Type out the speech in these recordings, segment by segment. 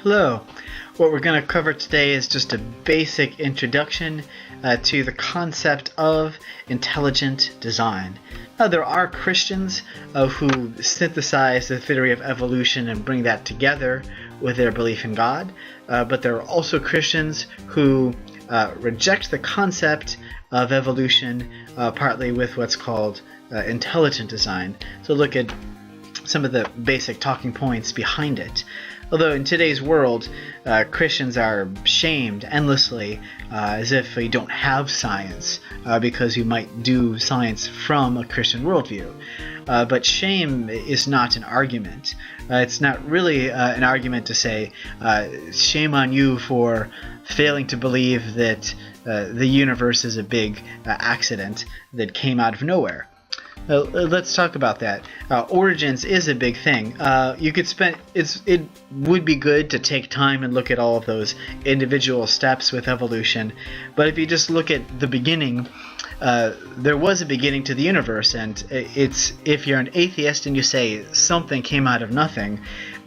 Hello. What we're going to cover today is just a basic introduction to the concept of intelligent design. There are Christians who synthesize the theory of evolution and bring that together with their belief in God, but there are also Christians who reject the concept of evolution, partly with what's called intelligent design. So look at some of the basic talking points behind it. Although in today's world, Christians are shamed endlessly as if you don't have science because you might do science from a Christian worldview. But shame is not an argument. It's not really an argument to say, shame on you for failing to believe that the universe is a big accident that came out of nowhere. Let's talk about that. Origins is a big thing. It would be good to take time and look at all of those individual steps with evolution. But if you just look at the beginning, there was a beginning to the universe, and if you're an atheist and you say something came out of nothing,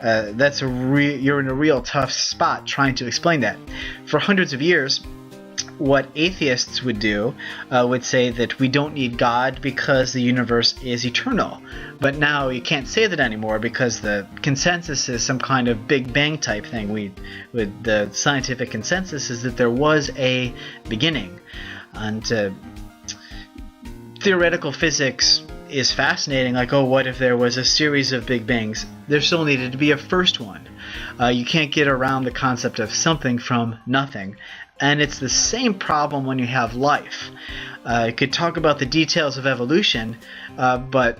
you're in a real tough spot trying to explain that. For hundreds of years, what atheists would do would say that we don't need God because the universe is eternal. But now you can't say that anymore because the consensus is some kind of Big Bang type thing. The scientific consensus is that there was a beginning. And theoretical physics is fascinating. Like, what if there was a series of Big Bangs? There still needed to be a first one. You can't get around the concept of something from nothing. And it's the same problem when you have life. You could talk about the details of evolution, but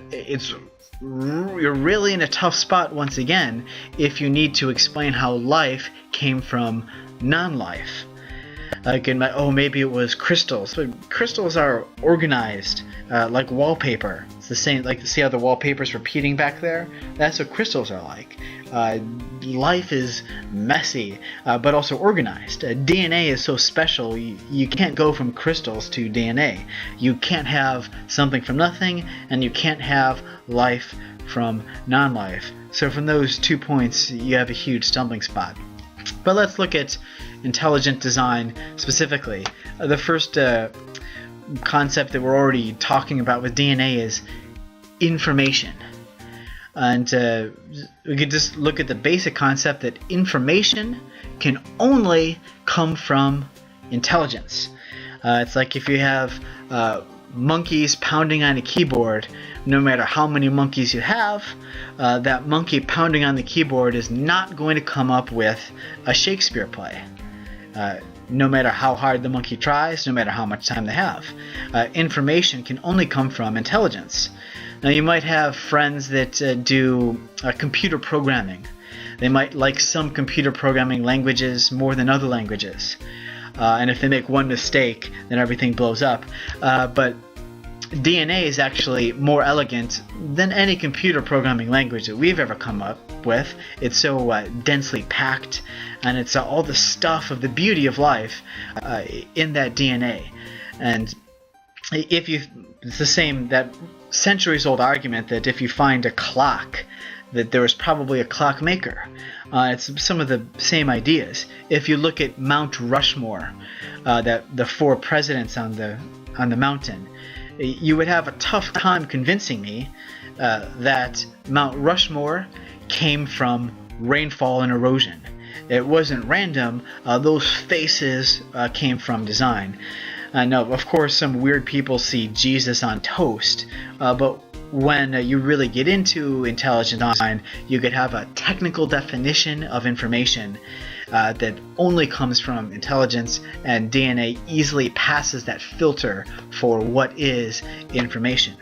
you're really in a tough spot once again if you need to explain how life came from non-life. Maybe it was crystals. But crystals are organized like wallpaper. It's the same, like, see how the wallpaper's repeating back there? That's what crystals are like. Life is messy, but also organized. DNA is so special, you can't go from crystals to DNA. You can't have something from nothing, and you can't have life from non-life. So from those 2 points, you have a huge stumbling spot. But let's look at intelligent design specifically. The first concept that we're already talking about with DNA is information. And we could just look at the basic concept that information can only come from intelligence. It's like if you have monkeys pounding on a keyboard, no matter how many monkeys you have, that monkey pounding on the keyboard is not going to come up with a Shakespeare play. No matter how hard the monkey tries, no matter how much time they have. Information can only come from intelligence. Now, you might have friends that do computer programming. They might like some computer programming languages more than other languages. And if they make one mistake, then everything blows up. But DNA is actually more elegant than any computer programming language that we've ever come up with. It's so densely packed, and it's all the stuff of the beauty of life in that DNA. And it's the same, that centuries-old argument that if you find a clock, that there was probably a clock maker. It's some of the same ideas. If you look at Mount Rushmore, that the 4 presidents on the mountain, you would have a tough time convincing me that Mount Rushmore came from rainfall and erosion. It wasn't random. Those faces came from design. Now, of course, some weird people see Jesus on toast, but when you really get into intelligent design, you could have a technical definition of information that only comes from intelligence, and DNA easily passes that filter for what is information.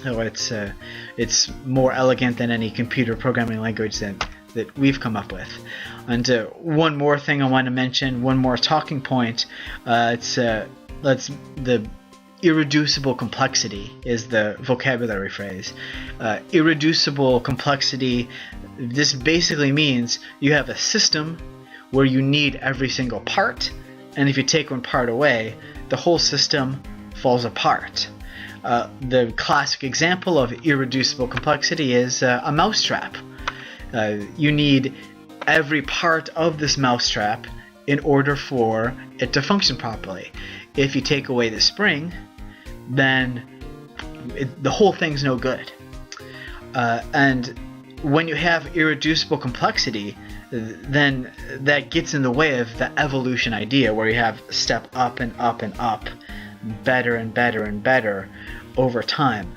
So it's more elegant than any computer programming language that we've come up with. And one more thing I want to mention, one more talking point, the irreducible complexity is the vocabulary phrase. Irreducible complexity, this basically means you have a system where you need every single part, and if you take one part away, the whole system falls apart. The classic example of irreducible complexity is a mousetrap. You need every part of this mousetrap in order for it to function properly. If you take away the spring, then the whole thing's no good. And when you have irreducible complexity, then that gets in the way of the evolution idea, where you have step up and up and up, better and better and better over time.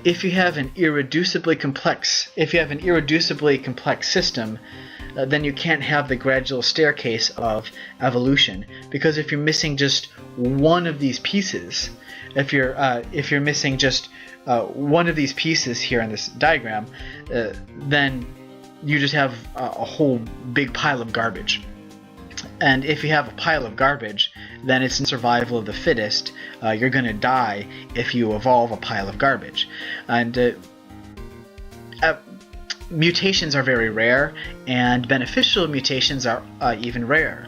If you have an irreducibly complex system, then you can't have the gradual staircase of evolution, because if you're missing just one of these pieces, if you're missing just one of these pieces here in this diagram, then you just have a whole big pile of garbage. And if you have a pile of garbage, then it's survival of the fittest. You're going to die if you evolve a pile of garbage. And mutations are very rare, and beneficial mutations are even rarer.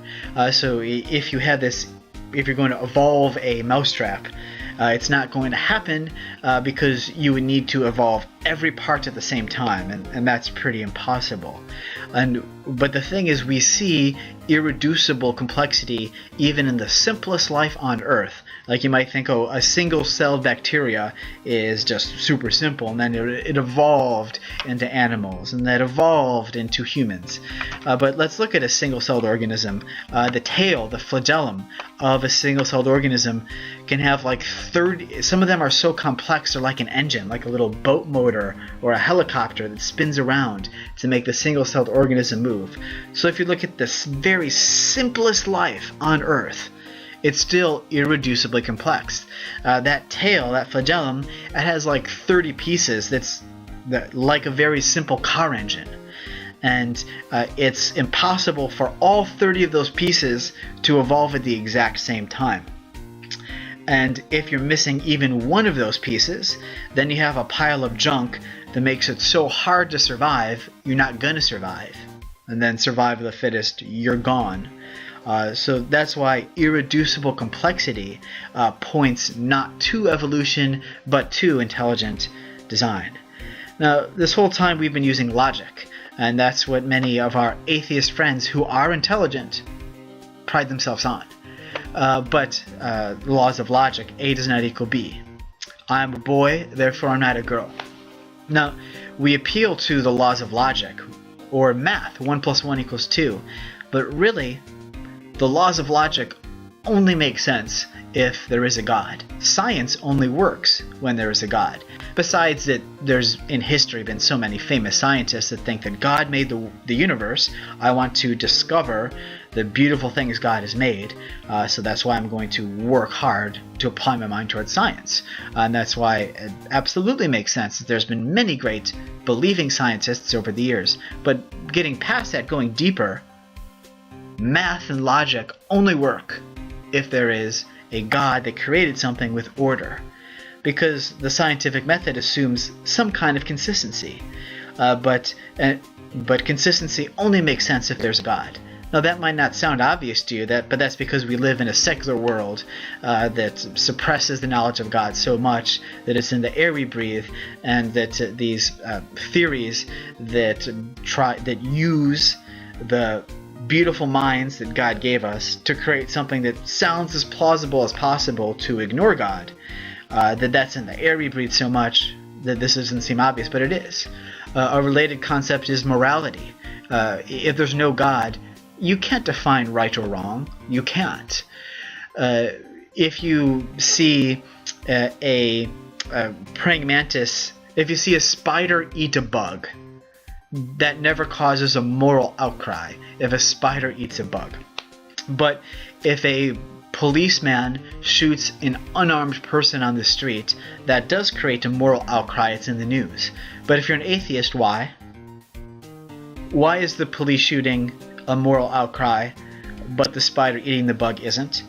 So if you're going to evolve a mousetrap, it's not going to happen because you would need to evolve every part at the same time, and that's pretty impossible. But the thing is, we see irreducible complexity even in the simplest life on Earth. Like, you might think, oh, a single-celled bacteria is just super simple, and then it evolved into animals, and that evolved into humans. But let's look at a single-celled organism. The tail, the flagellum of a single-celled organism can have like 30, some of them are so complex they're like an engine, like a little boat motor or a helicopter that spins around to make the single-celled organism move. So if you look at this very simplest life on Earth, it's still irreducibly complex. That tail, that flagellum, it has like 30 pieces that's like a very simple car engine. And it's impossible for all 30 of those pieces to evolve at the exact same time. And if you're missing even one of those pieces, then you have a pile of junk that makes it so hard to survive, you're not going to survive. And then survival of the fittest, you're gone. So that's why irreducible complexity points not to evolution, but to intelligent design. Now, this whole time we've been using logic, and that's what many of our atheist friends who are intelligent pride themselves on. But laws of logic, A does not equal B. I'm a boy, therefore I'm not a girl. Now, we appeal to the laws of logic, or math, 1 + 1 = 2, but really, the laws of logic only make sense if there is a God. Science only works when there is a God. Besides that, there's in history been so many famous scientists that think that God made the universe. I want to discover the beautiful things God has made, so that's why I'm going to work hard to apply my mind towards science. And that's why it absolutely makes sense that there's been many great believing scientists over the years. But getting past that, going deeper, math and logic only work if there is a God that created something with order, because the scientific method assumes some kind of consistency. But consistency only makes sense if there's a God. Now, that might not sound obvious to you, but that's because we live in a secular world that suppresses the knowledge of God so much that it's in the air we breathe, and that these theories that use the beautiful minds that God gave us to create something that sounds as plausible as possible to ignore God, that's in the air we breathe so much that this doesn't seem obvious, but it is. A related concept is morality. If there's no God, you can't define right or wrong. You can't. If you see a praying mantis, if you see a spider eat a bug, that never causes a moral outcry if a spider eats a bug. But if a policeman shoots an unarmed person on the street, that does create a moral outcry. It's in the news. But if you're an atheist, why? Why is the police shooting a moral outcry, but the spider eating the bug isn't?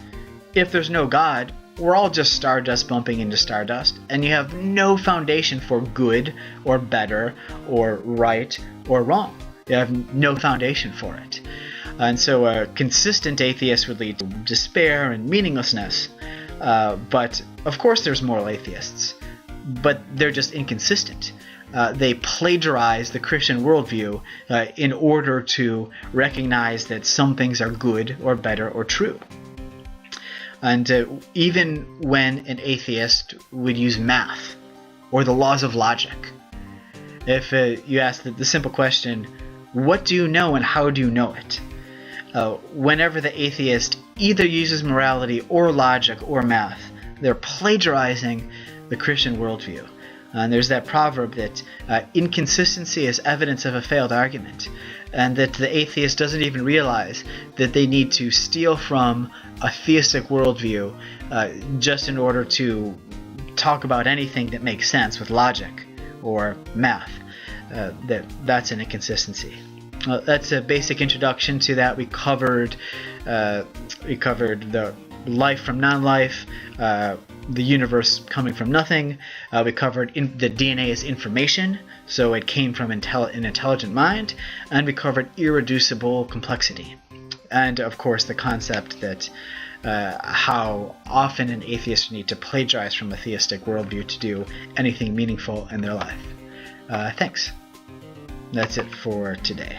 If there's no God, we're all just stardust bumping into stardust, and you have no foundation for good or better or right or wrong. You have no foundation for it. And so a consistent atheist would lead to despair and meaninglessness. But of course there's moral atheists, but they're just inconsistent. they plagiarize the Christian worldview in order to recognize that some things are good or better or true. And even when an atheist would use math or the laws of logic, if you ask the simple question, what do you know and how do you know it? Whenever the atheist either uses morality or logic or math, they're plagiarizing the Christian worldview. And there's that proverb that inconsistency is evidence of a failed argument, and that the atheist doesn't even realize that they need to steal from a theistic worldview just in order to talk about anything that makes sense with logic or math. That's an inconsistency. That's a basic introduction to that. We covered the life from non-life, the universe coming from nothing. We covered the DNA is information, so it came from an intelligent mind, and we covered irreducible complexity, and of course the concept that how often an atheist need to plagiarize from a theistic worldview to do anything meaningful in their life. Thanks. That's it for today.